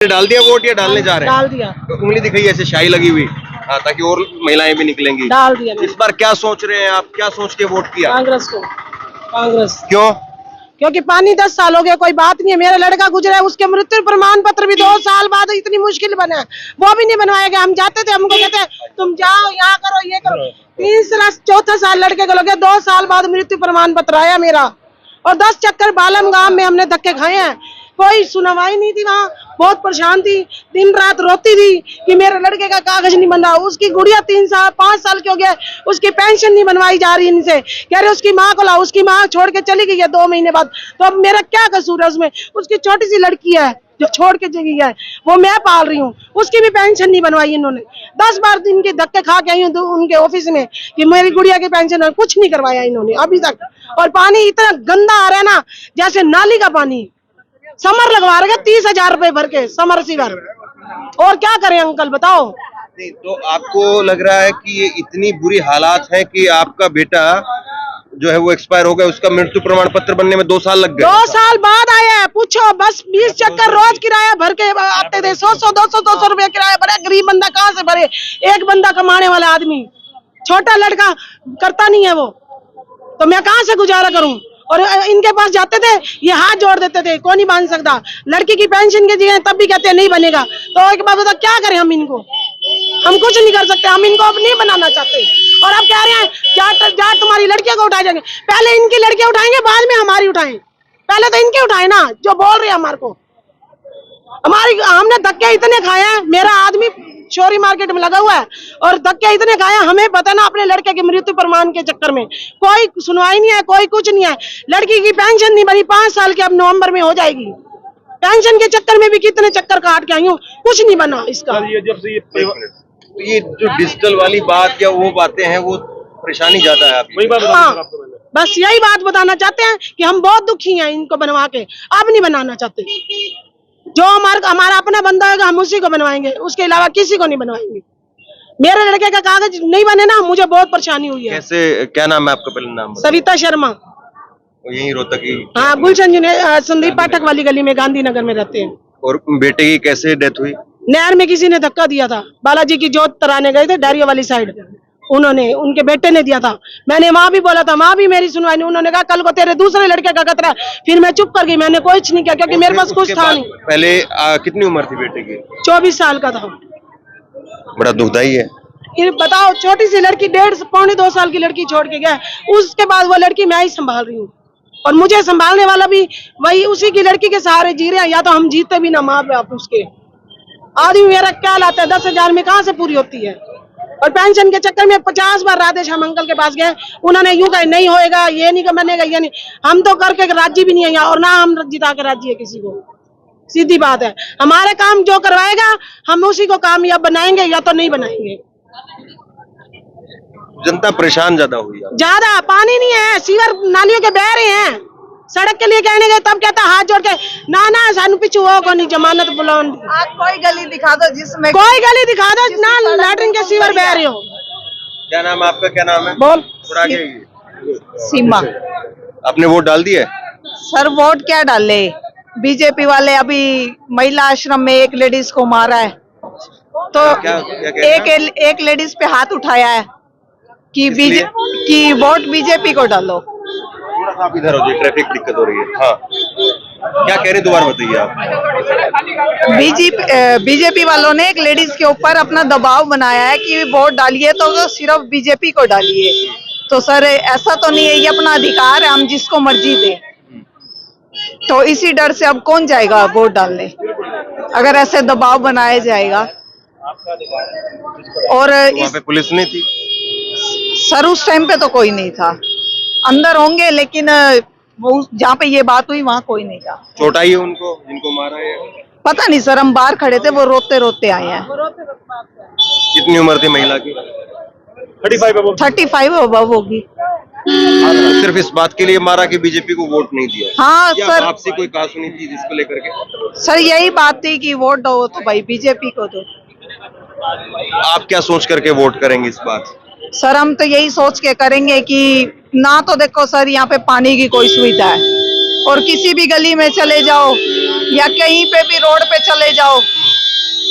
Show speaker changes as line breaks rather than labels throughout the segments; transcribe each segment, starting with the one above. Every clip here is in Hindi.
डाल दिया वोट या डालने जा रहे हैं?
डाल दिया।
तो उंगली दिखाई ऐसे शाही लगी हुई, हाँ, ताकि और महिलाएं भी निकलेंगी।
डाल दिया।
इस बार क्या सोच रहे हैं आप, क्या सोच के वोट किया?
कांग्रेस को। कांग्रेस।
क्यों?
क्योंकि पानी 10 साल हो गया, कोई बात नहीं है। मेरा लड़का गुजरा है, उसके मृत्यु प्रमाण पत्र भी 2 साल बाद इतनी मुश्किल बना है, वो भी नहीं बनवाया गया। हम जाते थे, हमको कहते तुम जाओ यहाँ करो ये करो। 4था साल लड़के को लगे, 2 साल बाद मृत्यु प्रमाण पत्र आया मेरा। और 10 चक्कर बालम गांव में हमने धक्के खाए हैं, कोई सुनवाई नहीं थी। वहाँ बहुत परेशान थी, दिन रात रोती थी कि मेरे लड़के का कागज नहीं बन रहा। उसकी गुड़िया 5 साल की हो गया, उसकी पेंशन नहीं बनवाई जा रही इनसे। कह रहे उसकी माँ को लाओ, उसकी माँ छोड़ के चली गई है 2 महीने बाद। तो अब मेरा क्या कसूर है उसमें? उसकी छोटी सी लड़की है जो छोड़ के चली गई है, वो मैं पाल रही हूँ, उसकी भी पेंशन नहीं बनवाई इन्होंने। 10 बार दिन के धक्के खा के आई हूँ उनके ऑफिस में कि मेरी गुड़िया की पेंशन, कुछ नहीं करवाया इन्होंने अभी तक। और पानी इतना गंदा आ रहा है ना, जैसे नाली का पानी। समर लगवा रहे 30,000 रुपए भर के समर सीवर। और क्या करें अंकल बताओ?
नहीं तो आपको लग रहा है कि ये इतनी बुरी हालात है कि आपका बेटा जो है वो एक्सपायर हो गया, उसका मृत्यु प्रमाण पत्र बनने में 2 साल लग गए?
2 साल बाद आया है, पूछो। बस 20 चक्कर रोज किराया भर के आते थे, 100 200 रुपया किराया भरे। गरीब बंदा कहाँ से भरे? एक बंदा कमाने वाला आदमी, छोटा लड़का करता नहीं है वो, तो मैं कहाँ से गुजारा करूं? और इनके पास जाते थे, ये हाथ जोड़ देते थे, कौन नहीं बांध सकता। लड़की की पेंशन के दिए तब भी कहते नहीं बनेगा। तो एक बात बता, क्या करें हम इनको? हम कुछ नहीं कर सकते, हम इनको अब नहीं बनाना चाहते। और अब कह रहे हैं जाट तुम्हारी लड़कियों को उठाए जाएंगे। पहले इनकी लड़कियां उठाएंगे, बाद में हमारी उठाएं। पहले तो इनके उठाए ना, जो बोल रहे हैं हमारे को। हमने धक्के इतने खाए हैं, मेरा आदमी चोरी मार्केट में लगा हुआ है और धक्के इतने खाए हैं। हमें पता ना अपने लड़के के मृत्यु प्रमाण के चक्कर में कोई सुनवाई नहीं है, कोई कुछ नहीं है। लड़की की पेंशन नहीं बनी, 5 साल की अब नवंबर में हो जाएगी। पेंशन के चक्कर में भी कितने चक्कर काट के आई हूँ, कुछ नहीं बना इसका।
ये जो डिजिटल वाली बात या वो बातें हैं, वो परेशानी ज्यादा है आपकी।
हाँ, बस यही बात बताना चाहते हैं कि हम बहुत दुखी हैं इनको बनवा के, अब नहीं बनाना चाहते। जो हमारा अपना बंदा होगा हम उसी को बनवाएंगे, उसके अलावा किसी को नहीं बनवाएंगे। मेरे लड़के का कागज नहीं बने ना, मुझे बहुत परेशानी हुई है।
कैसे, क्या नाम है आपका? पहले नाम?
सविता शर्मा।
यही रोहतक की?
हाँ, गुलशन संदीप पाठक वाली गली में, गांधीनगर में रहते हैं।
और बेटे की कैसे डेथ हुई?
नहर में किसी ने धक्का दिया था, बालाजी की जोत तराने गए थे डारिया वाली साइड, उन्होंने, उनके बेटे ने दिया था। मैंने वहां भी बोला था, वहां भी मेरी सुनवाई नहीं। उन्होंने कहा कल को तेरे दूसरे लड़के का खतरा। फिर मैं चुप कर गई, मैंने कुछ नहीं किया क्योंकि मेरे पास कुछ था नहीं।
पहले कितनी उम्र थी बेटे की?
24 साल का था।
बड़ा दुखदाई है।
ये बताओ, छोटी सी लड़की, 1.5-2 साल की लड़की छोड़ के गया। उसके बाद वो लड़की मैं ही संभाल रही हूँ, और मुझे संभालने वाला भी वही उसी की लड़की के सहारे जी रहे हैं। या तो हम जीते भी ना माँ बाप उसके। आदमी मेरा क्या लाता है, 10,000 में कहाँ से पूरी होती है? और पेंशन के चक्कर में 50 बार राधेश्याम अंकल के पास गए, उन्होंने यूं कहा नहीं होएगा, ये नहीं बनेगा, ये नहीं। हम तो करके राजी भी नहीं है और ना हम जिता के राजी है किसी को। सीधी बात है, हमारे काम जो करवाएगा हम उसी को कामयाब बनाएंगे, या तो नहीं बनाएंगे।
जनता परेशान ज्यादा हुई है।
ज्यादा पानी नहीं है, सीवर नालियों के बह रहे हैं। सड़क के लिए कहने गए तब कहता हाथ जोड़ के ना सानू पिछू हो को नहीं जमानत बुलाओ।
आप कोई गली दिखा दो जिसमें,
कोई गली दिखा दो ना, लैट्रिन के सीवर बह रहे हो।
क्या नाम है आपका? क्या नाम है?
बोल।
सीमा।
आपने वोट डाल दिया?
सर वोट क्या डाले, बीजेपी वाले अभी महिला आश्रम में एक लेडीज को मारा है, तो एक लेडीज पे हाथ उठाया है कि वोट बीजेपी को डालो।
थोड़ा सा आप इधर हो जाइए, ट्रैफिक दिक्कत हो रही है। हाँ, क्या कह रहे, दोबारा बताइए आप।
बीजेपी वालों ने एक लेडीज के ऊपर अपना दबाव बनाया है कि वोट डालिए तो सिर्फ बीजेपी को डालिए। तो सर ऐसा तो नहीं है, ये अपना अधिकार है, हम जिसको मर्जी दे। तो इसी डर से अब कौन जाएगा वोट डालने, अगर ऐसे दबाव बनाया जाएगा। और
वहाँ पे पुलिस नहीं थी?
सर उस टाइम पे तो कोई नहीं था, अंदर होंगे, लेकिन वो जहाँ पे ये बात हुई वहाँ कोई नहीं था।
चोट आई है उनको जिनको मारा है?
पता नहीं सर, हम बाहर खड़े थे, वो रोते रोते आए हैं।
कितनी उम्र थी महिला की?
35 होगी।
सिर्फ इस बात के लिए मारा कि बीजेपी को वोट नहीं दिया?
हाँ सर,
आपसे कोई कहा सुनी थी जिसको लेकर के?
सर यही बात थी कि वोट दो तो भाई बीजेपी को दो।
आप क्या सोच करके वोट करेंगे इस बार?
सर हम तो यही सोच के करेंगे कि ना तो देखो सर यहाँ पे पानी की कोई सुविधा है, और किसी भी गली में चले जाओ या कहीं पे भी रोड पे चले जाओ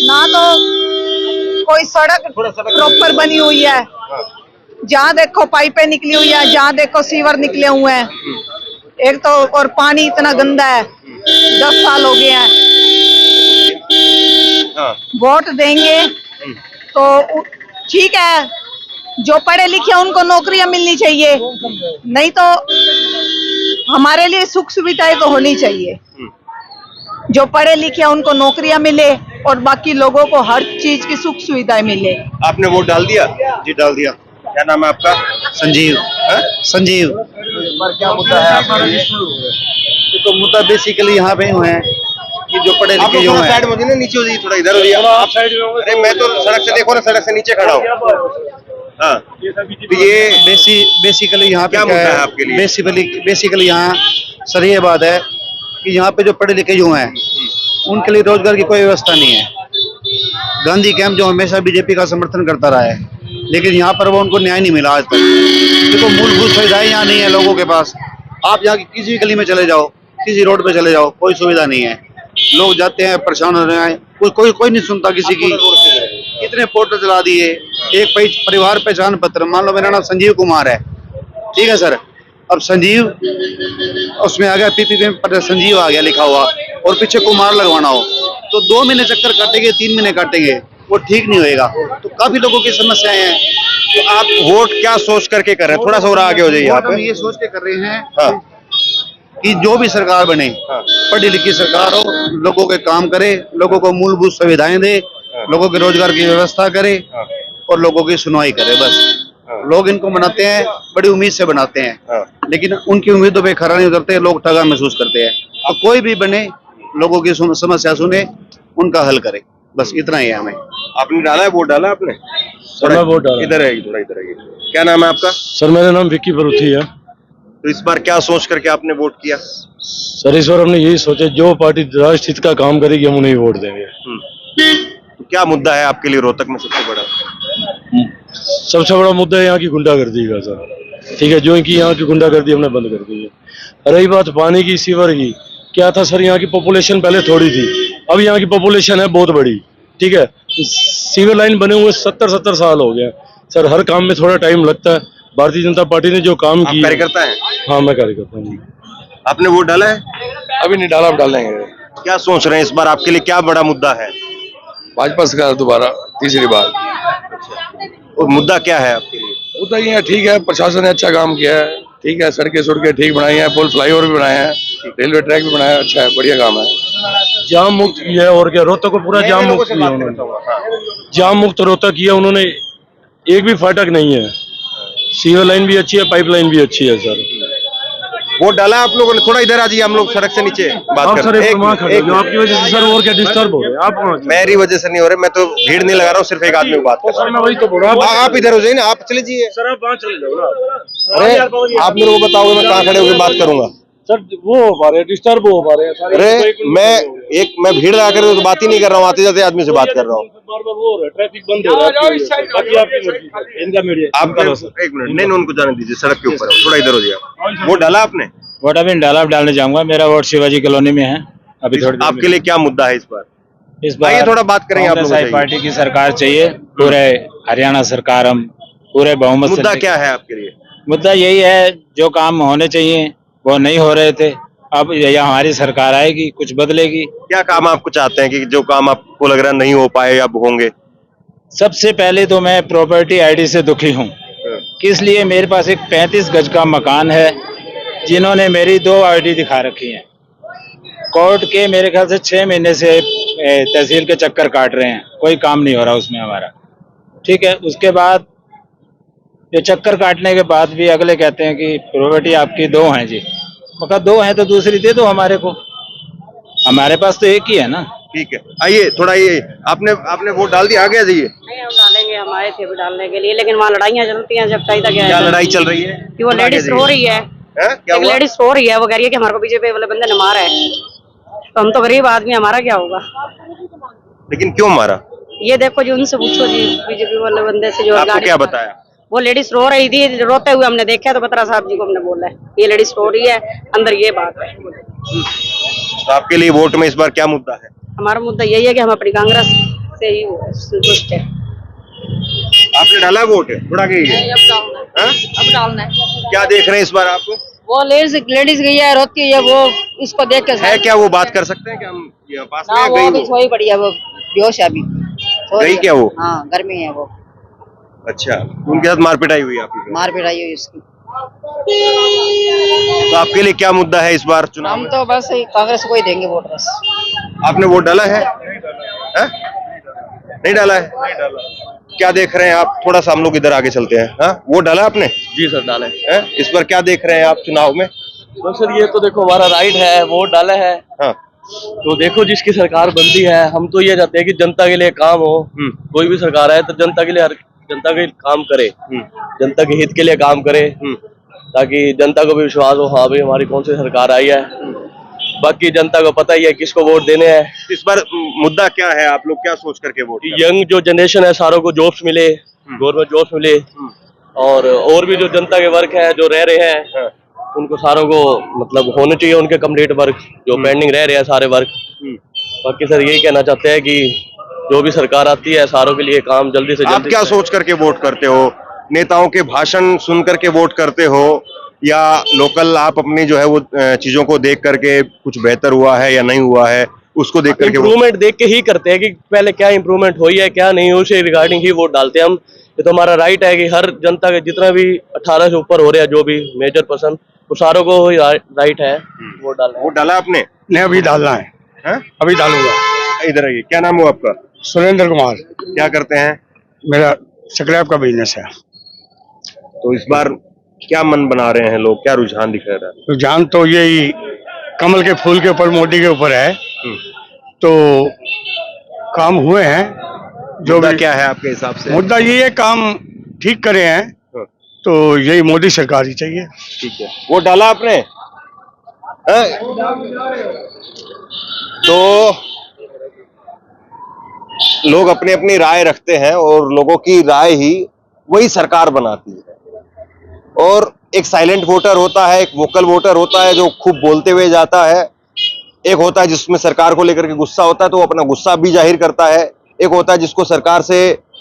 ना, तो कोई सड़क प्रॉपर बनी हुई है, जहाँ देखो पाइपें निकली हुई है, जहाँ देखो सीवर निकले हुए हैं। एक तो और पानी इतना गंदा है, 10 साल हो गए हैं। वोट देंगे तो ठीक है, जो पढ़े लिखे उनको नौकरियां मिलनी चाहिए, नहीं तो हमारे लिए सुख सुविधाएं तो होनी चाहिए। जो पढ़े लिखे उनको नौकरियां मिले और बाकी लोगों को हर चीज की सुख सुविधाएं मिले।
आपने वोट डाल दिया?
जी डाल दिया।
क्या नाम है आपका?
संजीव। संजीव।
इस बार क्या मुद्दा है आपके लिए?
तो मुद्दा बेसिकली यहाँ पे हुए हैं कि जो पढ़े
आप
लिखे जो
थोड़ा
हैं।
साइड में हो जाइए ना, नीचे हो जाइए, थोड़ा इधर हो जाइए आप साइड में। अरे मैं तो सड़क से, देखो ना, सड़क से नीचे खड़ा हूँ। हाँ, तो ये
बेसिकली यहाँ पे
क्या मुद्दा है आपके लिए?
बेसिकली यहाँ सर ये बात है कि यहाँ पे जो पढ़े लिखे जो हैं उनके लिए रोजगार की कोई व्यवस्था नहीं है। गांधी कैंप जो हमेशा बीजेपी का समर्थन करता रहा है, लेकिन यहाँ पर वो उनको न्याय नहीं मिला आज तक। देखो मूलभूत सुविधाएं यहाँ नहीं है लोगों के पास। आप यहाँ की किसी भी गली में चले जाओ, किसी रोड पे चले जाओ, कोई सुविधा नहीं है। लोग जाते हैं परेशान हो रहे हैं, कोई नहीं सुनता किसी की। इतने पोर्टल चला दिए, एक परिवार पहचान पत्र, मान लो मेरा नाम संजीव कुमार है, ठीक है सर, अब संजीव उसमें आ गया, पीपीपी में संजीव आ गया लिखा हुआ, और पीछे कुमार लगवाना हो तो 2 महीने चक्कर काटेंगे, 3 महीने काटेंगे, वो ठीक नहीं होएगा। तो काफी लोगों की समस्याएं हैं।
तो आप वोट क्या सोच करके कर रहे हैं? थोड़ा सा और आगे हो जाइए।
हम ये सोच के कर रहे हैं
हाँ।
कि जो भी सरकार बने,
हाँ।
पढ़ी लिखी सरकार हो, लोगों के काम करे, लोगों को मूलभूत सुविधाएं दे, लोगों के रोजगार की व्यवस्था करे और लोगों की सुनवाई करे। बस लोग इनको बनाते हैं, बड़ी उम्मीद से बनाते हैं, लेकिन उनकी उम्मीदों पे खरा नहीं उतरते, लोग ठगा महसूस करते हैं। अब कोई भी बने, लोगों की समस्या सुने, उनका हल करे, बस इतना ही है हमें।
आपने डाला है? वोट डाला आपने?
सर मैं वोट डाला।
इधर है, थोड़ा इधर है। क्या नाम है आपका?
सर मेरा नाम विक्की बरूथी है।
तो इस बार क्या सोच करके आपने वोट किया?
सर इस बार हमने यही सोचा, जो पार्टी राष्ट्र हित का काम करेगी हम उन्हें वोट देंगे।
तो क्या मुद्दा है आपके लिए रोहतक में सबसे बड़ा?
सबसे बड़ा मुद्दा है यहाँ की गुंडागर्दी का सर, ठीक है, जो इनकी यहाँ की गुंडागर्दी हमने बंद कर दी है। रही बात पानी की, सीवर की, क्या था सर, यहाँ की पॉपुलेशन पहले थोड़ी थी, अब यहाँ की पॉपुलेशन है बहुत बड़ी, ठीक है। सीवर लाइन बने हुए 70 साल हो गए सर, हर काम में थोड़ा टाइम लगता है। भारतीय जनता पार्टी ने जो काम किया।
कार्यकर्ता है?
हाँ मैं कार्यकर्ता हूँ।
आपने वोट डाला है?
अभी नहीं डाला, अब डालेंगे।
क्या सोच रहे हैं इस बार आपके लिए क्या बड़ा मुद्दा है?
भाजपा सरकार दोबारा तीसरी बार।
और मुद्दा क्या है आपके लिए?
मुद्दा ये है, ठीक है, प्रशासन ने अच्छा काम किया है, ठीक है, सड़कें ठीक बनाई हैं, पुल फ्लाईओवर भी बनाए हैं, रेलवे ट्रैक भी बनाया है, अच्छा है, बढ़िया काम है। जाम मुक्त किया है, और क्या, रोहतक को पूरा जाम मुक्त किया उन्होंने। जाम मुक्त रोहतक किया उन्होंने, एक भी फाटक नहीं है, सीवर लाइन भी अच्छी है, पाइप लाइन भी अच्छी है सर।
वोट डाला आप लोगों ने? थोड़ा इधर आ जाइए, हम लोग सड़क से नीचे बात कर रहे हैं।
आपकी वजह से सर और क्या डिस्टर्ब हो रहे हैं आप?
मेरी वजह से नहीं हो रहे, मैं तो भीड़ नहीं लगा रहा हूँ, सिर्फ एक आदमी को बात कर रहा हूँ।
मैं वही तो बोल रहा हूँ,
आप इधर हो जाइए ना, आप चले जाइए
सर आप वहाँ चले जाओ ना।
अरे आप मेरे को बताओगे, मैं कहाँ खड़े होकर बात करूंगा?
सर वो हो पा रहे हैं, डिस्टर्ब हो पा रहे हैं सारे।
अरे मैं भीड़ लगा कर तो बात ही नहीं कर रहा हूँ, आते जाते आदमी से बात कर रहा हूँ।
बार-बार वो हो रहा है, ट्रैफिक बंद हो रहा है, बाकी आपकी मर्जी, इनका मीडिया।
आप एक मिनट, नहीं उनको जाने दीजिए, सड़क के ऊपर थोड़ा इधर हो जाइए। वोट डाला आपने?
वोट अभी डाला, अब डालने जाऊंगा। मेरा वोट शिवाजी कॉलोनी में है। अभी थोड़ी
आपके लिए क्या मुद्दा है इस बार?
इस बार
आइए थोड़ा बात करेंगे। आप
कांग्रेस पार्टी की सरकार चाहिए, पूरे हरियाणा सरकार, हम पूरे बहुमत से।
मुद्दा क्या है आपके लिए?
मुद्दा यही है, जो काम होने चाहिए वो नहीं हो रहे थे, अब यह हमारी सरकार आएगी, कुछ बदलेगी।
क्या काम आपको चाहते हैं कि जो काम आपको लग रहा है नहीं हो पाए या होंगे?
सबसे पहले तो मैं प्रॉपर्टी आईडी से दुखी हूँ। किस लिए? मेरे पास एक 35 गज का मकान है, जिन्होंने मेरी 2 आईडी दिखा रखी हैं। कोर्ट के मेरे ख्याल से 6 महीने से तहसील के चक्कर काट रहे हैं, कोई काम नहीं हो रहा उसमें हमारा, ठीक है। उसके बाद ये चक्कर काटने के बाद भी अगले कहते हैं कि प्रॉपर्टी आपकी 2 हैं जी। मगर 2 हैं तो दूसरी दे दो हमारे को, हमारे पास तो एक ही है ना।
ठीक है, आइए थोड़ा, ये आपने वोट डाल दिया, आगे आ जाइए।
नहीं हम डालेंगे, हम आए थे भी डालने के लिए, लेकिन वहाँ लड़ाइयाँ चलती हैं जब चाहिए।
क्या लड़ाई चल रही है?
कि वो लेडीज रो रही है, एक लेडीज रो रही है, वो कह रही है कि हमारे को बीजेपी वाले बंदे ने मारा है। तो हम तो गरीब आदमी, हमारा क्या होगा?
लेकिन क्यों मारा?
ये देखो जी, उनसे पूछो जी, बीजेपी वाले बंदे से। जो
आपको क्या बताया?
वो लेडीज रो रही थी, रोते हुए हमने देखा, तो बत्रा साहब जी को हमने बोला है ये लेडीज रो रही है, अंदर ये बात है।
तो आपके लिए वोट में इस बार क्या मुद्दा है?
हमारा मुद्दा यही है कि हम अपनी कांग्रेस से ही संतुष्ट है।
आपने डाला वोट है थोड़ा के लिए? हाँ?
अब डालना है।
क्या देख रहे हैं इस बार आप?
वो लेडीज गई है, रोती है, वो इसको देख के
है क्या वो बात कर सकते हैं क्या हम ये पास में?
ना,
या
वो
गई
तो
वो?
सोई पड़ी है, वो बेहोश है अभी।
गई क्या वो?
हाँ, गर्मी है वो,
अच्छा, उनके साथ मारपिटाई हुई आपकी?
मार पिटाई हुई उसकी।
तो आपके लिए क्या मुद्दा है इस बार चुनाव
हम
में?
तो बस कांग्रेस को ही देंगे वोट बस।
आपने वोट डाला है? हाँ? नहीं डाला है? क्या देख रहे हैं आप? थोड़ा सा हम लोग इधर आगे चलते हैं। हाँ, वोट डाला आपने?
जी सर डाला है।
हैं? इस बार क्या देख रहे हैं आप चुनाव में?
तो सर ये तो देखो हमारा राइट है, वोट डाला है
हाँ।
तो देखो जिसकी सरकार बनती है हम तो ये चाहते हैं कि जनता के लिए काम हो। कोई भी सरकार है तो जनता के लिए जनता के काम करे, जनता के हित के लिए काम करे, ताकि जनता को भी विश्वास हो हाँ भाई हमारी कौन सी सरकार आई है। बाकी जनता को पता ही है किसको वोट देने हैं।
इस बार मुद्दा क्या है? आप लोग क्या सोच करके वोट कर रहे हैं?
यंग जो जनरेशन है सारों को जॉब्स मिले, गवर्नमेंट जॉब्स मिले, और भी जो जनता के वर्क है जो रह रहे हैं उनको सारों को मतलब होने चाहिए उनके कंप्लीट वर्क जो पेंडिंग रह रहे हैं सारे वर्क। बाकी सर यही कहना चाहते हैं कि जो भी सरकार आती है सारों के लिए काम जल्दी से
आप
जल्दी।
क्या सोच करके वोट करते हो? नेताओं के भाषण सुन करके वोट करते हो या लोकल आप अपनी जो है वो चीजों को देख करके कुछ बेहतर हुआ है या नहीं हुआ है उसको देख करके
इम्प्रूवमेंट देख के ही करते हैं कि पहले क्या इम्प्रूवमेंट हुई है क्या नहीं, उसे रिगार्डिंग ही वोट डालते हैं हम। ये तो हमारा राइट है कि हर जनता के जितना भी 18 से ऊपर हो रहे हैं जो भी मेजर पर्सन वो सारों को राइट है वोट डालना।
वोट डाला आपने?
नहीं अभी डालना है।
हाँ?
अभी डालूंगा।
इधर आइए, क्या नाम हो आपका?
सुरेंद्र कुमार।
क्या करते हैं?
मेरा स्क्रैप का बिजनेस है।
तो इस बार क्या मन बना रहे हैं लोग? क्या रुझान दिखा रहा है?
रुझान तो यही कमल के फूल के ऊपर, मोदी के ऊपर है। तो काम हुए हैं जो
मुद्दा
भी।
क्या है आपके हिसाब से?
मुद्दा ये है काम ठीक करे हैं तो यही मोदी सरकार ही चाहिए।
ठीक है, वोट डाला आपने? हाँ? तो लोग अपनी अपनी राय रखते हैं और लोगों की राय ही वही सरकार बनाती है। और एक साइलेंट वोटर होता है, एक वोकल वोटर होता है जो खूब बोलते हुए जाता है, एक होता है जिसमें सरकार को लेकर के गुस्सा होता है तो वो अपना गुस्सा भी जाहिर करता है, एक होता है जिसको सरकार से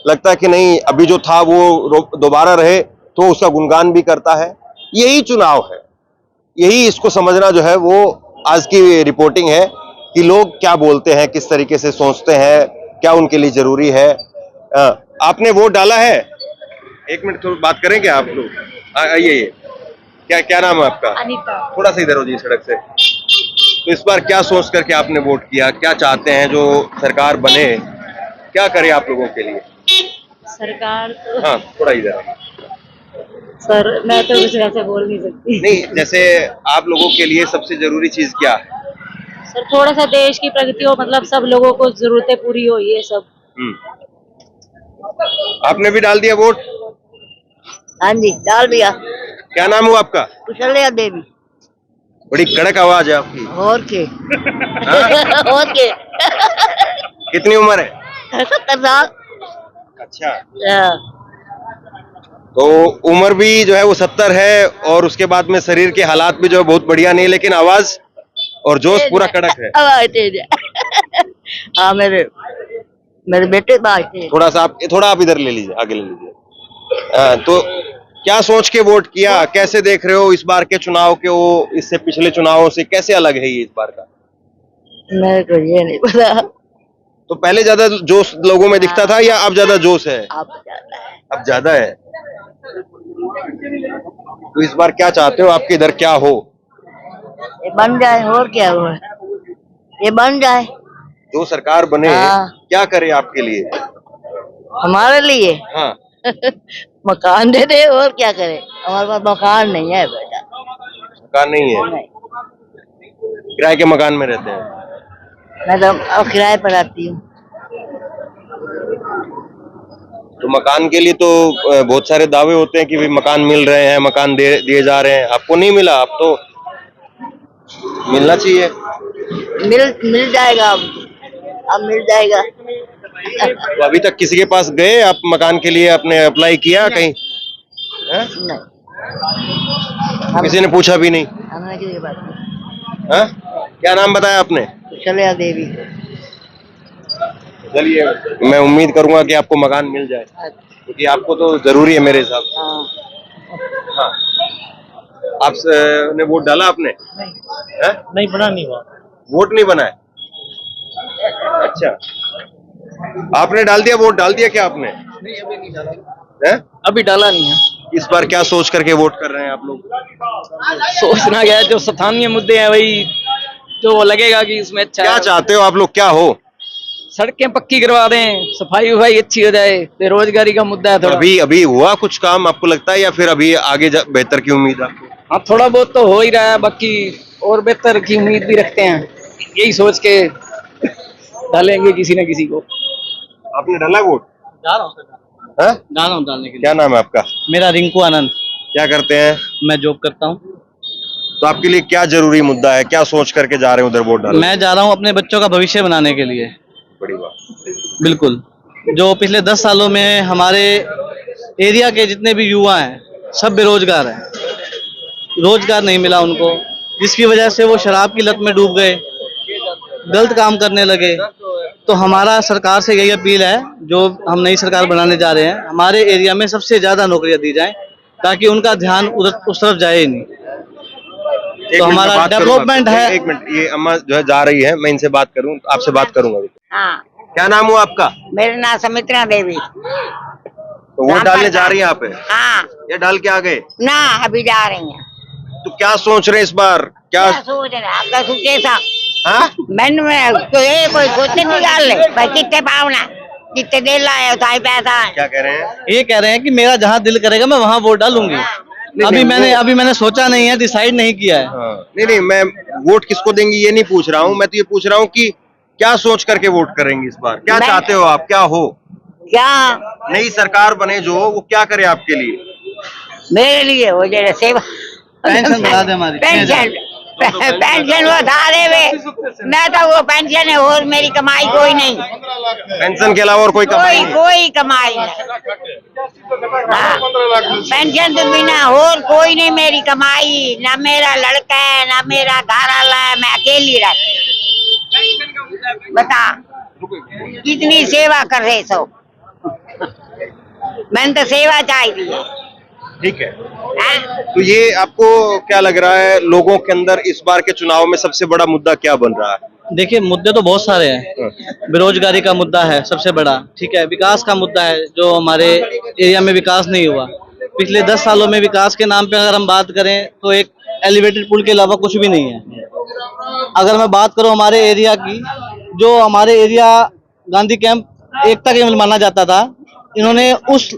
लगता है कि नहीं अभी जो था वो दोबारा रहे तो उसका गुणगान भी करता है। यही चुनाव है, यही इसको समझना जो है वो आज की रिपोर्टिंग है कि लोग क्या बोलते हैं, किस तरीके से सोचते हैं, क्या उनके लिए जरूरी है। आपने वोट डाला है? एक मिनट थोड़ा बात करें क्या आप लोग? आइए, क्या नाम है आपका?
अनीता।
थोड़ा सा इधर हो जी सड़क से। तो इस बार क्या सोच करके आपने वोट किया? क्या चाहते हैं जो सरकार बने, क्या करे आप लोगों के लिए?
सरकार तो
हाँ, थोड़ा इधर।
सर मैं तो कुछ वैसे बोल नहीं सकती।
नहीं, जैसे आप लोगों के लिए सबसे जरूरी चीज क्या है?
सर थोड़ा सा देश की प्रगति हो, मतलब सब लोगों को जरूरतें पूरी हो, ये सब।
आपने भी डाल दिया वोट?
हाँ जी डाल दिया।
क्या नाम हुआ आपका?
कुशल्या देवी।
बड़ी कड़क आवाज है आपकी।
और के
हाँ?
और के
कितनी उम्र है?
70 साल।
अच्छा, तो उम्र भी जो है वो 70 है और उसके बाद में शरीर के हालात भी जो है बहुत बढ़िया नहीं, लेकिन आवाज और जोश पूरा कड़क है।
आवाज तेज है। हाँ मेरे बेटे बात है।
थोड़ा आप इधर ले लीजिए, आगे ले लीजिए। तो क्या सोच के वोट किया? कैसे देख रहे हो इस बार के चुनाव के? वो इससे पिछले चुनावों से कैसे अलग है ये इस बार का?
मेरे को ये नहीं पता।
तो पहले ज्यादा जोश लोगों में दिखता था या अब ज्यादा जोश है?
आप ज्यादा है।
अब ज्यादा है। तो इस बार क्या चाहते हो? आपके इधर क्या हो?
ये बन जाए और क्या हुआ, ये बन जाए।
जो सरकार बने
हाँ।
क्या करे आपके लिए?
हमारे लिए
हाँ,
मकान दे दे और क्या करे। हमारे पास मकान नहीं है बेटा।
मकान नहीं है?
नहीं।
किराए के मकान में रहते हैं?
मैं तो अब किराए पर आती हूँ।
तो मकान के लिए तो बहुत सारे दावे होते हैं कि भाई मकान मिल रहे हैं, मकान दिए जा रहे हैं। आपको नहीं मिला? आप तो मिलना चाहिए।
मिल जाएगा अब मिल जाएगा।
तो अभी तक किसी के पास गए आप मकान के लिए? आपने अप्लाई किया कहीं?
नहीं
किसी ने पूछा भी नहीं?
हमने किसी की बात नहीं।
हाँ? क्या नाम बताया आपने?
कल्या देवी।
चलिए, मैं उम्मीद करूंगा कि आपको मकान मिल जाए, क्योंकि आपको तो जरूरी है मेरे हिसाब से। हाँ। आपने वोट डाला आपने?
नहीं बना, नहीं हुआ।
वोट नहीं बना है? अच्छा, आपने डाल दिया, वोट डाल दिया क्या आपने?
नहीं, अभी नहीं डाला।
है?
अभी डाला नहीं है।
इस बार क्या सोच करके वोट कर रहे हैं आप लोग?
सोचना क्या है, जो स्थानीय मुद्दे हैं वही जो लगेगा कि इसमें अच्छा
क्या चाहते हो आप लोग, क्या हो?
सड़कें पक्की करवा दें, सफाई वफाई अच्छी हो जाए, बेरोजगारी का मुद्दा है थोड़ा।
अभी अभी हुआ कुछ काम आपको लगता है, या फिर अभी आगे बेहतर की उम्मीद है आपको?
हाँ, थोड़ा बहुत तो हो ही रहा है, बाकी और बेहतर की उम्मीद भी रखते हैं। यही सोच के डालेंगे किसी न किसी को।
आपने डाला वोट?
जा रहा हूँ डालने के लिए।
क्या नाम है आपका?
मेरा रिंकू आनंद।
क्या करते हैं?
मैं जॉब करता हूँ।
तो आपके लिए क्या जरूरी मुद्दा है, क्या सोच करके जा रहे हैं उधर वोट डालने?
मैं जा रहा हूँ अपने बच्चों का भविष्य बनाने के लिए।
बड़ी बात।
बिल्कुल। जो पिछले 10 सालों में हमारे एरिया के जितने भी युवा हैं सब बेरोजगार हैं, रोजगार नहीं मिला उनको, जिसकी वजह से वो शराब की लत में डूब गए, गलत काम करने लगे। तो हमारा सरकार से यही अपील है, जो हम नई सरकार बनाने जा रहे हैं, हमारे एरिया में सबसे ज्यादा नौकरियां दी जाएं, ताकि उनका ध्यान उधर उस तरफ जाए ही नहीं। तो हमारा डेवलपमेंट है।
एक मिनट, ये अम्मा जो है जा रही है, मैं इनसे बात करूं, आपसे बात करूंगा।
हाँ,
क्या नाम हुआ आपका?
मेरा नाम सुमित्रा देवी।
तो वोट डालने जा रही हैं आप?
हाँ।
या डाल के आ गए?
ना, अभी जा रही हैं।
तो क्या सोच रहे हैं इस बार? क्या
सोच रहे आपका कैसा?
हाँ?
मैंने तो ये कोई सोचने निकाल ले भाई, कितने पावना कितने दे लाए उठाई पैसा है।
क्या कह रहे हैं?
ये कह रहे हैं कि मेरा जहाँ दिल करेगा मैं वहाँ वोट डालूंगी। अभी मैंने सोचा नहीं है, डिसाइड नहीं किया है।
हाँ। नहीं, मैं वोट किसको देंगी ये नहीं पूछ रहा हूँ, मैं तो ये पूछ रहा हूँ कि क्या सोच करके वोट करेंगे इस बार? क्या चाहते हो आप, क्या हो?
क्या
नई सरकार बने जो, वो क्या करे आपके लिए?
मेरे लिए हो जाए सेवा।
पेंशन बढ़ा दे हमारी।
पेंशन बढ़ा दे वे। मैं तो वो पेंशन है और मेरी कमाई कोई नहीं।
पेंशन के अलावा और कोई कमाई नहीं?
कोई कमाई नहीं। हाँ, पेंशन तो बिना और कोई नहीं मेरी कमाई। ना मेरा लड़का है, ना मेरा घर वाला है, मैं अकेली रहती हूँ। बता कितनी सेवा कर रहे सो। मैंने तो सेवा चाहिए।
ठीक है। तो ये आपको क्या लग रहा है, लोगों के अंदर इस बार के चुनाव में सबसे बड़ा मुद्दा क्या बन रहा है?
देखिए, मुद्दे तो बहुत सारे हैं। बेरोजगारी का मुद्दा है सबसे बड़ा, ठीक है। विकास का मुद्दा है, जो हमारे एरिया में विकास नहीं हुआ पिछले 10 सालों में। विकास के नाम पे अगर हम बात करें तो एक एलिवेटेड पुल के अलावा कुछ भी नहीं है। अगर मैं बात करूं हमारे एरिया की, जो हमारे एरिया गांधी कैंप एकता केंद्र माना जाता था, इन्होंने उस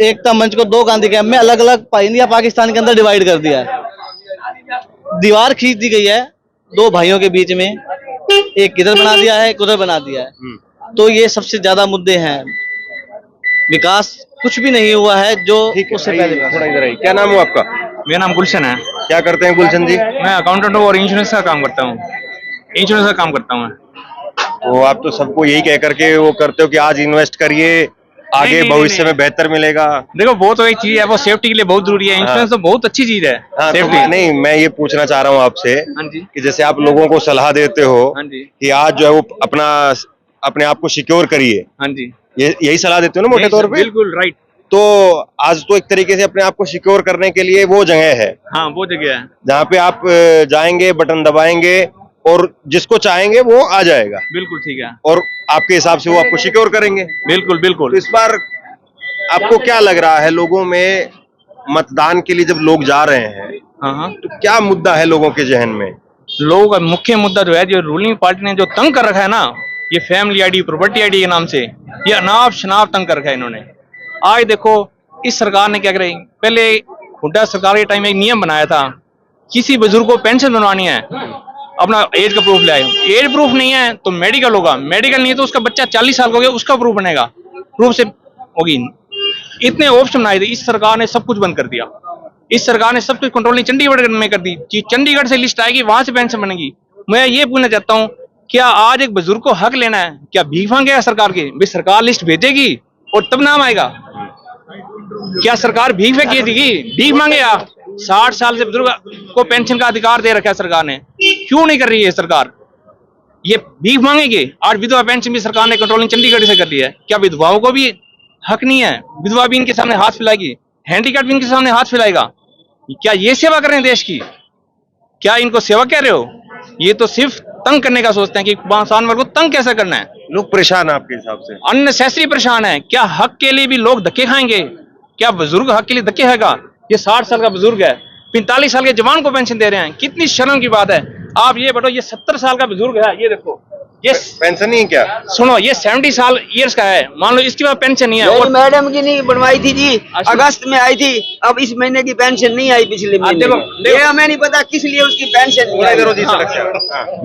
एकता मंच को 2 गांधी कैंप में अलग अलग इंडिया पाकिस्तान के अंदर डिवाइड कर दिया है। दीवार खींच दी गई है 2 भाइयों के बीच में, एक किधर बना दिया है, एक उधर बना दिया है। तो ये सबसे ज्यादा मुद्दे हैं। विकास कुछ भी नहीं हुआ है जो उससे पहले।
थोड़ा इधर आइए। क्या नाम हुआ आपका?
मेरा नाम गुलशन है।
क्या करते हैं गुलशन जी?
मैं अकाउंटेंट हूँ और इंश्योरेंस का काम करता हूँ। इंश्योरेंस का काम करता हूँ मैं।
तो आप तो सबको यही कह करके वो करते हो कि आज इन्वेस्ट करिए, आगे भविष्य में बेहतर मिलेगा।
देखो, वो तो एक चीज है, वो सेफ्टी के लिए बहुत जरूरी है। इंश्योरेंस तो बहुत अच्छी चीज है।
हाँ,
सेफ्टी
तो नहीं, मैं ये पूछना चाह रहा हूँ आपसे कि जैसे आप लोगों को सलाह देते हो कि आज जो है वो अपने आप को सिक्योर करिए,
हाँ जी,
यही सलाह देते हो ना मोटे तौर पे?
बिल्कुल राइट।
तो आज तो एक तरीके से अपने आप को सिक्योर करने के लिए वो जगह है,
हाँ वो जगह है
जहाँ पे आप जाएंगे, बटन दबाएंगे और जिसको चाहेंगे वो आ जाएगा।
बिल्कुल ठीक है।
और आपके हिसाब से वो आपको सिक्योर करेंगे।
बिल्कुल बिल्कुल।
तो इस बार आपको क्या लग रहा है, लोगों में मतदान के लिए जब लोग जा रहे हैं,
हाँ,
तो क्या मुद्दा है लोगों के जहन में?
लोगों का मुख्य मुद्दा जो है, जो रूलिंग पार्टी ने जो तंग कर रखा है ना, ये फैमिली आईडी, प्रॉपर्टी आईडी के नाम से ये अनाप शनाप तंग कर रखा है इन्होंने। आज देखो, इस सरकार ने क्या करी, पहले हुड्डा सरकार के टाइम में एक नियम बनाया था, किसी बुजुर्ग को पेंशन बनवानी है अपना एज का प्रूफ लाए। एज प्रूफ नहीं है तो मेडिकल होगा, मेडिकल नहीं है तो उसका बच्चा 40 साल का हो गया, उसका प्रूफ बनेगा, प्रूफ से होगी। इतने ऑप्शन बनाए थे, इस सरकार ने सब कुछ बंद कर दिया। इस सरकार ने सब कुछ कंट्रोलिंग चंडीगढ़ में कर दी कि चंडीगढ़ से लिस्ट आएगी, वहां से पेंशन बनेगी। मैं ये पूछना चाहता हूँ, क्या आज एक बुजुर्ग को हक लेना है, क्या भीख मांगेगा सरकार के? भाई सरकार लिस्ट भेजेगी और तब नाम आएगा। क्या सरकार भीख में की थी? भीख मांगेगा 60 साल से बुजुर्ग को पेंशन का अधिकार दे रखा है सरकार ने, क्यों नहीं कर रही है सरकार? ये भीख मांगेंगे। आज विधवा पेंशन भी सरकार ने कंट्रोलिंग चंडीगढ़ से कर दी है। क्या विधवाओं को भी हक नहीं है? विधवा भी इनके सामने हाथ फैलाएगी, हैंडीकैप भी इनके सामने हाथ फैलाएगा। क्या ये सेवा कर रहे हैं देश की? क्या इनको सेवा कह रहे हो? ये तो सिर्फ तंग करने का सोचते हैं कि किसान वर्ग को तंग कैसे करना है।
लोग परेशान है आपके हिसाब से?
अननेसेसरी परेशान है। क्या हक के लिए भी लोग धक्के खाएंगे? क्या बुजुर्ग हक के लिए धक्के खाएगा? ये 60 साल का बुजुर्ग है, 45 साल के जवान को पेंशन दे रहे हैं, कितनी शर्म की बात है। आप ये बताओ, ये 70 साल का बुजुर्ग है, ये देखो, ये
पेंशन नहीं है क्या?
सुनो, ये 70 साल ईयर्स का है, मान लो इसके बाद पेंशन नहीं है।
मेरी मैडम की नहीं बनवाई थी जी, अगस्त में आई थी, अब इस महीने की पेंशन नहीं आई, पिछले महीने ये हमें नहीं पता किस लिए उसकी पेंशन नहीं आई।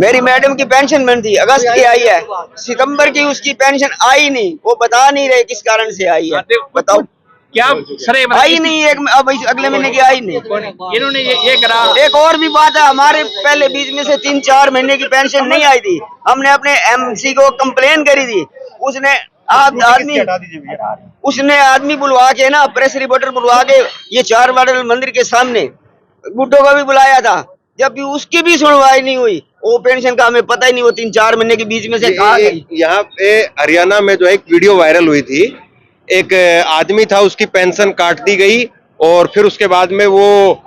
मेरी मैडम की पेंशन बन थी, अगस्त की आई है, सितंबर की उसकी पेंशन आई नहीं, वो बता नहीं रहे किस कारण से आई है। बताओ
क्या सर
आई नहीं, एक अब अगले महीने की आई नहीं।
इन्होंने ये करा।
एक और भी बात है, हमारे पहले बीच में से 3-4 महीने की पेंशन नहीं आई थी, हमने अपने एमसी को कंप्लेन करी थी, उसने आदमी बुलवा के ना, प्रेस रिपोर्टर बुलवा के, ये 4 मॉडल मंदिर के सामने बुड्ढों को भी बुलाया था, जब भी उसकी भी सुनवाई नहीं हुई। वो पेंशन का हमें पता ही नहीं, वो 3-4 महीने के बीच में से कहा गई।
यहाँ पे हरियाणा में जो एक वीडियो वायरल हुई थी, एक आदमी था, उसकी पेंशन काट दी गई और फिर उसके बाद में वो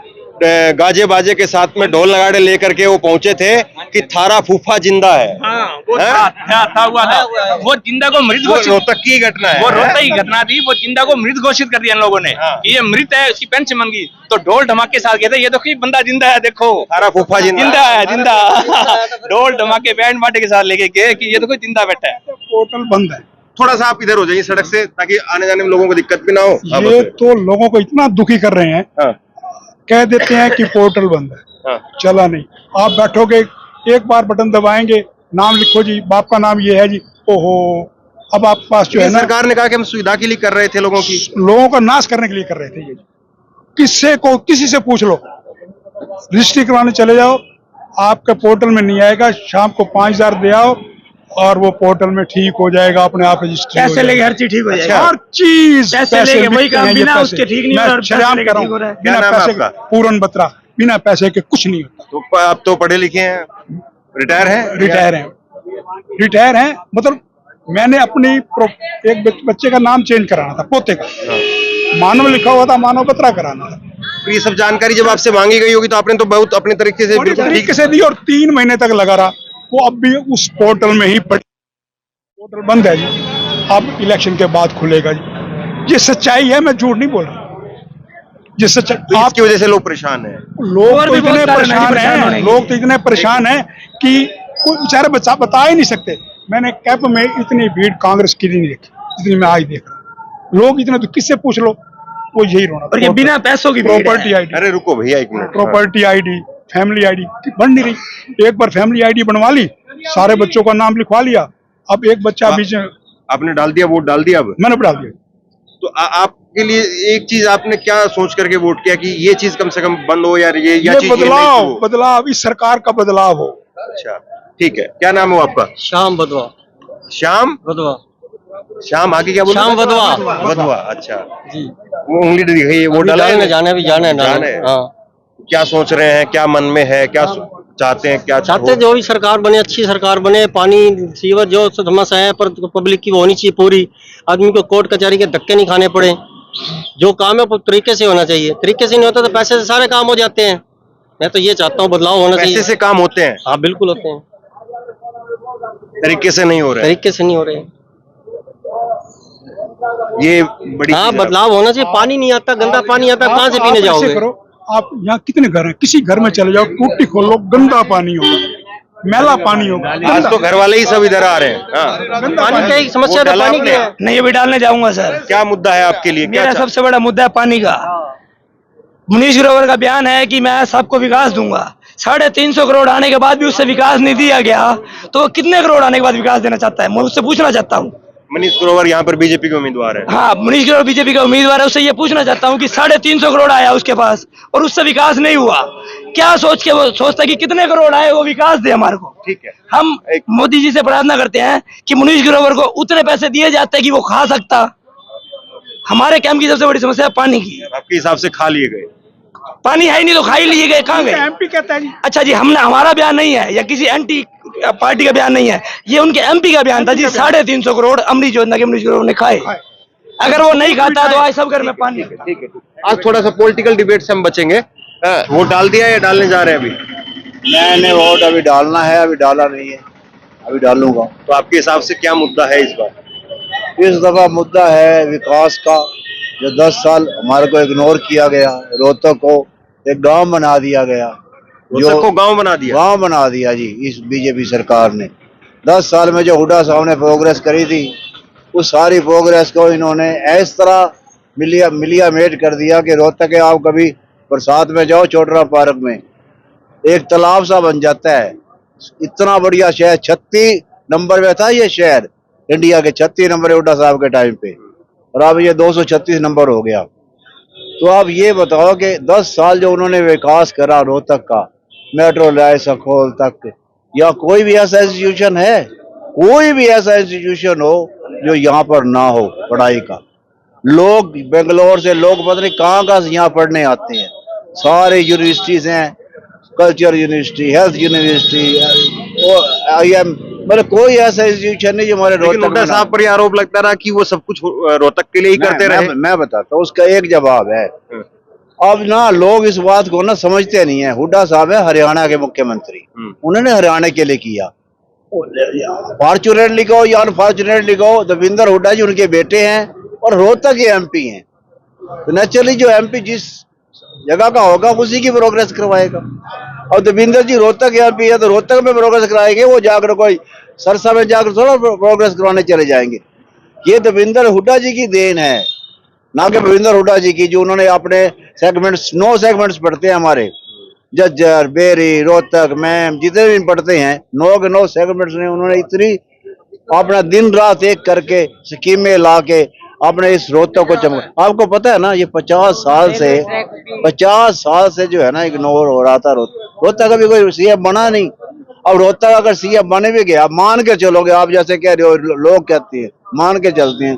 गाजे बाजे के साथ में ढोल नगाड़े लेकर के वो पहुंचे थे कि थारा फूफा जिंदा है।
वो हुआ था। वो जिंदा को मृत घोषित,
रोहतक की घटना है,
वो रोहतक की घटना थी। वो जिंदा को मृत घोषित कर दिया इन लोगों ने कि ये मृत है, उसकी पेंशन मांगी तो ढोल धमाके साथ गए थे, ये तो कोई बंदा जिंदा है, देखो
थारा फूफा
जिंदा है, जिंदा। ढोल धमाके बैंड बाटे के साथ लेके गए कि ये तो कोई जिंदा बैठा है।
पोर्टल बंद है।
थोड़ा सा आप इधर हो जाइए सड़क से, ताकि आने जाने में लोगों को दिक्कत भी ना हो।
ये तो लोगों को इतना दुखी कर रहे हैं, कह देते हैं कि पोर्टल बंद है, चला नहीं। आप बैठोगे, एक बार बटन दबाएंगे, नाम लिखो जी, बाप का नाम ये है जी, ओहो, अब आपके पास जो है ना,
सरकार ने कहा कि हम सुविधा के लिए कर रहे थे, लोगों
का नाश करने के लिए कर रहे थे। ये किसी से पूछ लो, रजिस्ट्री करवाने चले जाओ, आपके पोर्टल में नहीं आएगा, शाम को 5000 दे आओ और वो पोर्टल में ठीक हो जाएगा, अपने आप रजिस्ट्री
पैसे लेके हर चीज ठीक हो जाएगा।
हर चीज
पैसे लेके वही काम, बिना उसके ठीक नहीं हो रहा है।
बिना पैसे का पूरन बत्रा, बिना पैसे के कुछ नहीं होता।
तो आप तो पढ़े लिखे हैं, रिटायर हैं, मतलब मैंने अपनी एक बच्चे का नाम चेंज कराना था, पोते का, मानव लिखा हुआ था, मानव बत्रा कराना था। तो ये सब जानकारी जब आपसे मांगी गई होगी तो आपने तो बहुत अपने तरीके से
दी और 3 महीने तक लगा रहा। वो अब भी उस पोर्टल में ही पोर्टल बंद है जी, अब इलेक्शन के बाद खुलेगा जी। ये सच्चाई है, मैं झूठ नहीं बोल रहा। ये सच्चाई,
तो इसकी वजह से लोग परेशान हैं।
लोग तो इतने परेशान हैं कि कोई बेचारे बता ही नहीं सकते। मैंने कैंप में इतनी भीड़ कांग्रेस की नहीं देखी जितनी मैं आज देख रहा। लोग इतने, तो किससे पूछ लो, वो यही रोना।
और ये बिना पैसों की
प्रॉपर्टी आईडी,
अरे रुको भैया एक minute,
property ID, family ID बन नहीं रही। एक बार फैमिली आईडी बनवा ली, सारे बच्चों का नाम लिखवा लिया, अब एक बच्चा बीच में,
आपने डाल दिया, वोट डाल दिया, अब
मैंने डाल दिया।
तो आपके लिए एक चीज आपने क्या सोच करके वोट किया कि ये चीज कम से कम बंद हो, यार ये
बदलाव इस सरकार का बदलाव हो।
अच्छा ठीक है, क्या नाम हो आपका?
श्याम बदवा।
श्याम
बदवा।
श्याम आगे क्या बोला?
श्याम बदवा।
अच्छा जी, वो उंगली दिखाई, वोट डालने
जाने भी जाने
क्या सोच रहे हैं, क्या मन में है, क्या चाहते हैं, क्या
चाहते? जो भी सरकार बने, अच्छी सरकार बने, पानी सीवर जो समस्या है पर पब्लिक की वो होनी चाहिए पूरी। आदमी को कोर्ट कचहरी के धक्के नहीं खाने पड़े, जो काम है वो तरीके से होना चाहिए। तरीके से नहीं होता तो पैसे से सारे काम हो जाते हैं। मैं तो ये चाहता हूँ बदलाव होना चाहिए।
पैसे से काम होते हैं?
हाँ बिल्कुल होते हैं,
तरीके से नहीं हो रहे।
तरीके से नहीं हो रहे,
ये बड़ी,
हाँ बदलाव होना चाहिए। पानी नहीं आता, गंदा पानी आता, कहाँ से पीने जाओगे?
आप यहाँ कितने घर हैं, किसी घर में चले जाओ, टूटी खोलो, गंदा पानी होगा, मैला पानी होगा।
आज तो घर वाले ही सब इधर आ रहे हैं।
पानी की समस्या तो पानी की है।
नहीं, अभी डालने जाऊंगा सर।
क्या मुद्दा है आपके लिए?
मेरा सबसे बड़ा मुद्दा है पानी का। मनीष ग्रोवर का बयान है कि मैं सबको विकास दूंगा, 350 करोड़ आने के बाद भी उससे विकास नहीं दिया गया, तो कितने करोड़ आने के बाद विकास देना चाहता है? मैं उससे पूछना चाहता हूँ।
मनीष ग्रोवर यहाँ पर बीजेपी के उम्मीदवार है।
हाँ, मनीष ग्रोवर बीजेपी का उम्मीदवार है, उससे ये पूछना चाहता हूँ कि 350 करोड़ आया उसके पास और उससे विकास नहीं हुआ, क्या सोच के वो सोचता है कि कितने करोड़ आए वो विकास दे हमारे को?
ठीक है,
हम मोदी जी से प्रार्थना करते हैं कि मनीष ग्रोवर को उतने पैसे दिए जाते हैं कि वो खा सकता। हमारे कैंप की सबसे बड़ी समस्या है पानी की।
आपके हिसाब से खा लिए गए?
पानी है ही नहीं तो खा ही लिए गए, कहाँ गए?
एमपी कहता है जी।
अच्छा जी, हमने हमारा बयान नहीं है या किसी एंटी पार्टी का बयान नहीं है, ये उनके एमपी का बयान था जी। 350 करोड़ अमरीश योजना के अमरीश करोड़ ने खाए। अगर वो नहीं खाता तो आज सब घर में पानी।
ठीक है, आज थोड़ा सा पॉलिटिकल डिबेट से हम बचेंगे। वोट डाल दिया या डालने जा रहे हैं अभी?
मैंने वोट अभी डालना है, अभी डाला नहीं है, अभी डालूंगा।
तो आपके हिसाब से क्या मुद्दा है इस बार?
इस दफा मुद्दा है विकास का, जो 10 साल हमारे को इग्नोर किया गया। रोहतक को एक गांव बना दिया गया,
रोहतक को गांव बना दिया?
गांव बना दिया जी इस बीजेपी सरकार ने। 10 साल में जो हुड्डा साहब ने प्रोग्रेस करी थी, उस सारी प्रोग्रेस को इन्होंने इस तरह मिलिया मेट कर दिया कि रोहतक के आप कभी बरसात में जाओ, चोटरा पार्क में एक तालाब सा बन जाता है। इतना बढ़िया शहर, 36 नंबर में था ये शहर, इंडिया के 36 नंबर हुड्डा साहब के टाइम पे, और अब ये 236 नंबर हो गया। तो आप ये बताओ कि 10 साल जो उन्होंने विकास करा रोहतक का, मेट्रो लाए सखोल तक, या कोई भी ऐसा इंस्टीट्यूशन है, कोई भी ऐसा इंस्टीट्यूशन हो जो यहाँ पर ना हो पढ़ाई का। लोग बेंगलोर से लोग पता नहीं कहाँ से यहाँ पढ़ने आते हैं। सारे यूनिवर्सिटीज हैं, culture university, health university, IIM, मतलब कोई ऐसा इंस्टीट्यूशन नहीं जो हमारे
रोहतक साहब पर आरोप लगता रहा कि वो सब कुछ रोहतक के लिए ही करते रहे।
मैं बताता हूँ, उसका एक जवाब है। अब ना लोग इस बात को ना समझते नहीं है। हुड्डा साहब है हरियाणा के मुख्यमंत्री, उन्होंने हरियाणा के लिए किया। फॉर्चुनेटली कहो या अनफॉर्चुनेटली कहो, देवेंद्र हुड्डा जी उनके बेटे हैं और रोहतक के MP हैं। तो नेचुरली जो MP जिस जगह का होगा उसी की प्रोग्रेस करवाएगा। और देवेंद्र जी रोहतक के MP है तो रोहतक में प्रोग्रेस कराएंगे, वो जाकर कोई सरसा में जाकर थोड़ा प्रोग्रेस करवाने चले जाएंगे। ये देवेंद्र हुड्डा जी की देन है, ना कि देवेंद्र हुड्डा जी की, जो उन्होंने अपने सेगमेंट्स 9 सेगमेंट्स पढ़ते हैं हमारे, जज्जर, बेरी, रोहतक, मैम, जितने भी पढ़ते हैं 9 के 9 सेगमेंट्स ने उन्होंने इतनी अपना दिन रात एक करके स्कीमें ला के आपने इस रोहतक को चमका। आपको पता है ना, ये 50 साल से जो है ना इग्नोर हो रहा था रोहतक। अभी कोई CM बना नहीं। अब रोहतक अगर CM बने भी गया, मान के चलोगे आप, जैसे कह रहे हो लोग कहते हैं, मान के चलते हैं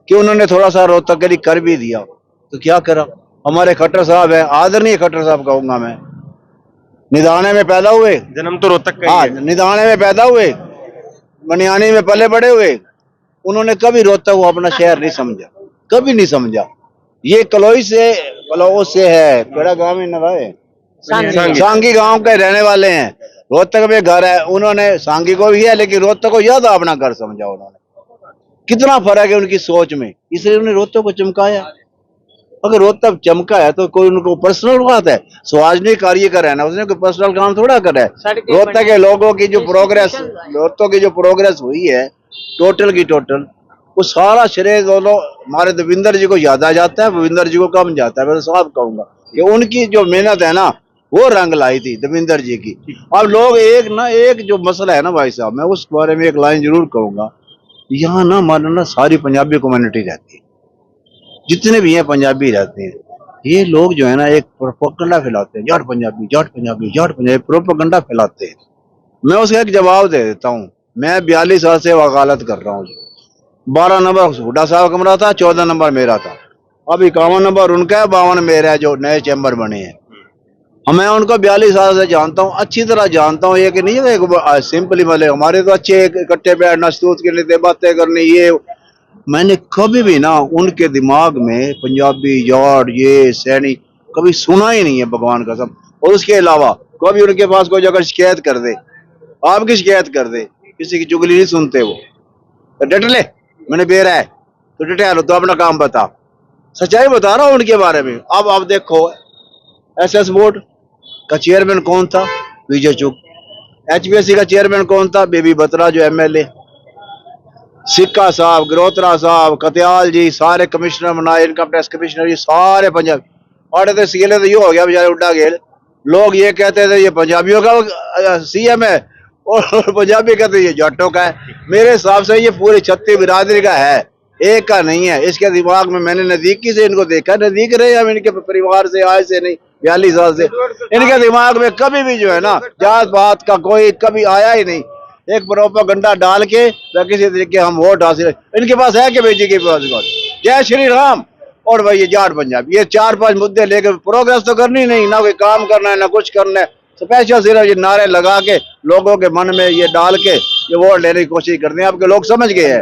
कि उन्होंने थोड़ा सा रोहतक के लिए कर भी दिया, तो क्या करा? हमारे खट्टर साहब है, आदरणीय खट्टर साहब कहूंगा मैं, निदाने में पैदा हुए,
जन्म तो रोहतक का ही है।
निदाने में पैदा हुए, बनियानी में पले बड़े हुए। उन्होंने कभी रोहतक को अपना शहर नहीं समझा, कभी नहीं समझा। ये कलोई से है, केड़ा गाँव है, सांगी गांव के रहने वाले हैं। रोहतक में घर है, उन्होंने सांगी को भी है लेकिन रोहतक को ज्यादा अपना घर समझा उन्होंने। कितना फर्क है उनकी सोच में, इसलिए उन्होंने रोहतक को चमकाया। अगर रोहतक चमका है तो कोई उनको पर्सनल बात है, सार्वजनिक कार्य कर है ना, उसने कोई पर्सनल काम थोड़ा कर है। रोहतक के लोगों की जो प्रोग्रेस, रोहतक की जो प्रोग्रेस हुई है टोटल की टोटल, वो सारा श्रेय दोनों हमारे देवेंद्र जी को याद आ जाता है, देवेंद्र जी को कम जाता है। मैं साफ कहूंगा कि उनकी जो मेहनत है ना, वो रंग लाई थी देवेंद्र जी की। अब लोग एक जो मसला है ना भाई साहब, मैं उस बारे में एक लाइन जरूर कहूंगा। यहाँ ना मानो सारी पंजाबी कम्युनिटी रहती है, जितने भी हैं पंजाबी रहते हैं। ये लोग जो है ना एक प्रोपेगेंडा फैलाते हैं, जाट पंजाबी, जाट पंजाबी, जाट पंजाबी, प्रोपेगेंडा फैलाते हैं। मैं उसका एक जवाब दे देता हूँ। मैं 42 साल से वकालत कर रहा हूँ। 12 नंबर हुड्डा साहब कमरा था, 14 नंबर मेरा था। अब 51 नंबर उनका है, 52 मेरा है, जो नए चैम्बर बने हैं। मैं उनको 42 साल से जानता हूँ, अच्छी तरह जानता हूँ। ये कि नहीं है सिंपली, मतलब हमारे तो अच्छे इकट्ठे बैठना, स्तूत के लिए बातें करनी, ये मैंने कभी भी ना उनके दिमाग में पंजाबी, जाट, ये सैनी कभी सुना ही नहीं है, भगवान का सब। और उसके अलावा कभी उनके पास कोई अगर शिकायत कर दे, आपकी शिकायत कर दे, किसी की चुगली नहीं सुनते वो। तो डट ले, मैंने बेरा है तो डटे लो, तो अपना काम बता। सच्चाई बता रहा हूँ उनके बारे में। अब आप देखो, SS बोर्ड का चेयरमैन कौन था? विजय चुग। HPSC का चेयरमैन कौन था? बेबी बत्रा, जो MLA। सिक्का साहब, गिरोत्रा साहब, कत्याल जी, सारे कमिश्नर बनाए, इनकम टैक्स कमिश्नर, ये सारे पंजाब। और तो सीएलए तो ये हो गया बेचारे उड्डा गेल। लोग ये कहते थे ये पंजाबियों का CM है, और पंजाबी कहते ये जाटों का है। मेरे हिसाब से ये पूरी 36 बिरादरी का है, एक का नहीं है। इसके दिमाग में मैंने नजदीकी से इनको देखा, नजदीक रहे हम इनके परिवार से, आए से नहीं, 42 साल से इनके दिमाग में कभी भी जो है ना जात बात का कोई कभी आया ही नहीं। एक प्रोपेगेंडा डाल के किसी तरीके हम वोट हासिल, इनके पास है कि बेटी के पास? जय श्री राम। और भाई ये जाट पंजाब, ये 4-5 मुद्दे लेकर प्रोग्रेस तो करनी नहीं, ना कोई काम करना है ना कुछ करना है। स्पेशल सिर्फ ये नारे लगा के लोगों के मन में ये डाल के ये वोट लेने की कोशिश करते हैं। आपके लोग समझ गए हैं।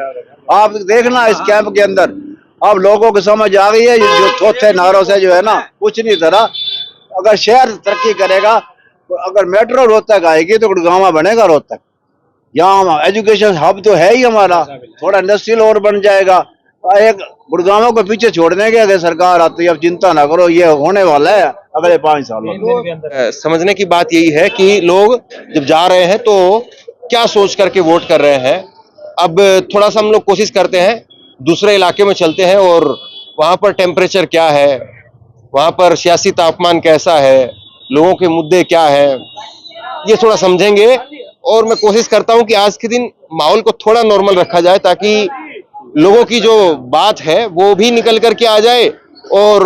आप देखना इस कैंप के अंदर अब लोगों को समझ आ गई है, जो थोथे नारों से जो है ना कुछ नहीं तरह। अगर शहर तरक्की करेगा, अगर मेट्रो रोहतक आएगी तो गुड़गांव बनेगा रोहतक। यहाँ एजुकेशन हब तो है ही हमारा, थोड़ा इंडस्ट्रियल और बन जाएगा। एक गुड़गांव को पीछे छोड़ने के अगर सरकार आती है, अब चिंता ना करो, ये होने वाला है अगले 5 सालों में।
समझने की बात यही है कि लोग जब जा रहे हैं तो क्या सोच करके वोट कर रहे हैं। अब थोड़ा सा हम लोग कोशिश करते हैं, दूसरे इलाके में चलते हैं और वहां पर टेम्परेचर क्या है, वहां पर सियासी तापमान कैसा है, लोगों के मुद्दे क्या है, ये थोड़ा समझेंगे। और मैं कोशिश करता हूं कि आज के दिन माहौल को थोड़ा नॉर्मल रखा जाए, ताकि लोगों की जो बात है वो भी निकल करके आ जाए और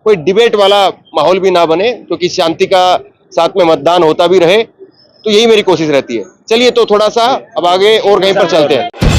कोई डिबेट वाला माहौल भी ना बने, क्योंकि शांति का साथ में मतदान होता भी रहे। तो यही मेरी कोशिश रहती है। चलिए तो थोड़ा सा अब आगे और कहीं पर चलते हैं।